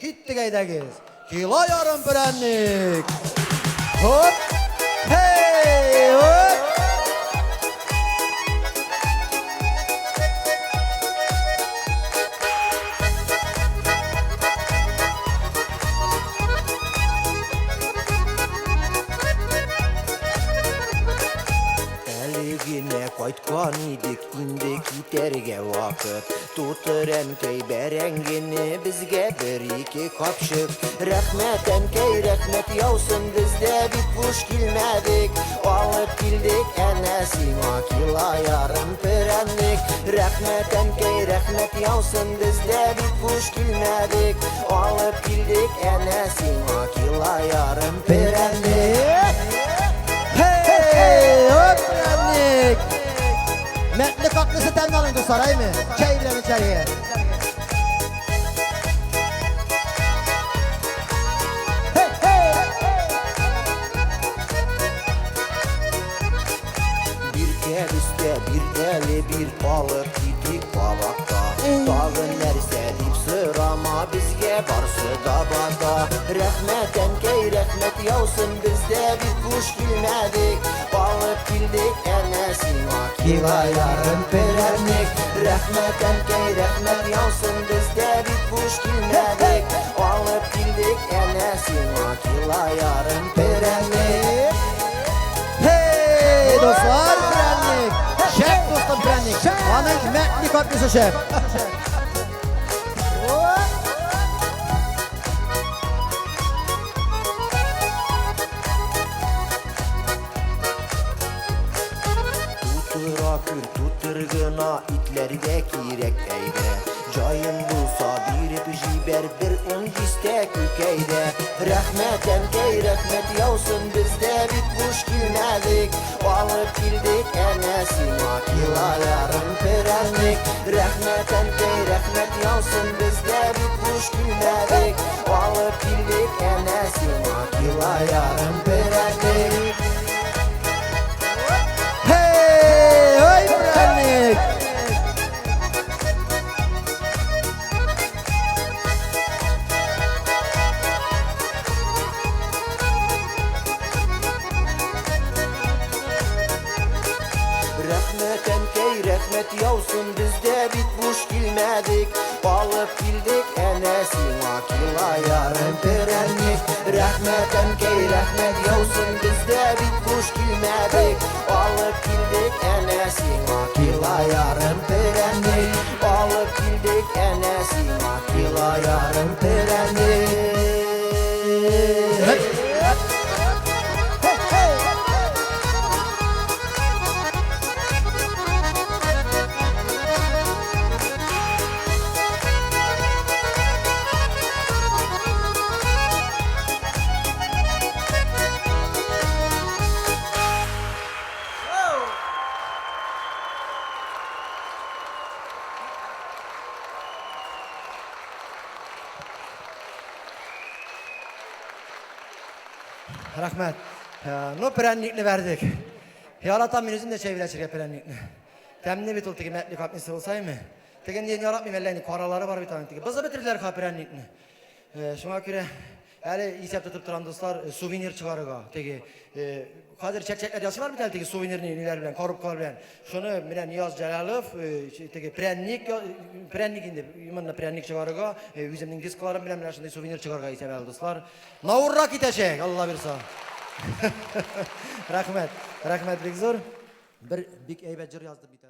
Gittik eydegiz. Kilo yarım prenlik. Hop. Hey hop. Eligine koytkan idik, indi giderge vakit. Tutur enkey berengini bizge bir iki kapşık. Rahmet enkey rahmet yavsun bizde bir kuş kilmedik. Alıp bildik enesine kila yarım perenlik. Rahmet enkey rahmet yavsun bizde bir kuş kilmedik. Alıp bildik enesine kila yarım perenlik. Hey hop prenlik. Metni kaklısı temden alındı saray mı? Çeylen içeriye. Hey hey. Bir el üstte bir eli bir balık gidik balakta. Dağın serip sırama bizge barsı dabada. Rahmet enkey rahmet yavsun bizde bir kuş bilmedik. Balık bildik enesine kila yarım perenlik. Rahmet enkey rahmet yavsun bizde bir kuş bilmedik. Balık bildik enesine kila yarım perenlik. Hey dostlar prenlik. Şef dostum prenlik. Anın metni kaklısı şef. Tuturakür tutturguna itleri de kirekteyde. Cayın bulsa bir jiber bir ungiste kükeyde. Rahmet enkey rahmet yavsun bizde bir kuş kilmedik. Balık bildik enesine kila yarım perenlik. Rahmet enkey rahmet yavsun bizde bir kuş kilmedik. Balık bildik enesine kila yarım perenlik. Hey hey prenlik. Rahmet enkey rahmet yavsun bizde bitmuş bilmedik. Balık bildik enesine kila yarım perenlik. Rahmet enkey rahmet yavsun bizde bitmuş bilmedik. Balık bildik enesine kila yarım perenlik. Balık bildik enesine kila yarım perenlik. Rahmet. No prenlikni verdik. Yaratan minüzün de çevirecek prenlikni. Temni bir tultaki metli kapnisi olsay mı? Tegen diyen yaratmayayım ellerini. Karaları var bir tane. Bızı bitirdiler ka prenlikni. Şuna göre yani isep tutup duran dostlar suvenir çıkarıga. Tegi Kadir çekçekler yaşı var bir tane tegi suvenirni niler bilen, korupkar bilen. Şunu bilen Niyaz Celalov tegi prennik indi. Yumanla prennik çıkarıga. Yüzümün disklarım bilen şunda suvenir çıkarıga isep el dostlar. Navurrak iteşek Allah bir sağ. Rahmet. Rahmet Big Zor. Bir Big Eybecir yazdı bir tane.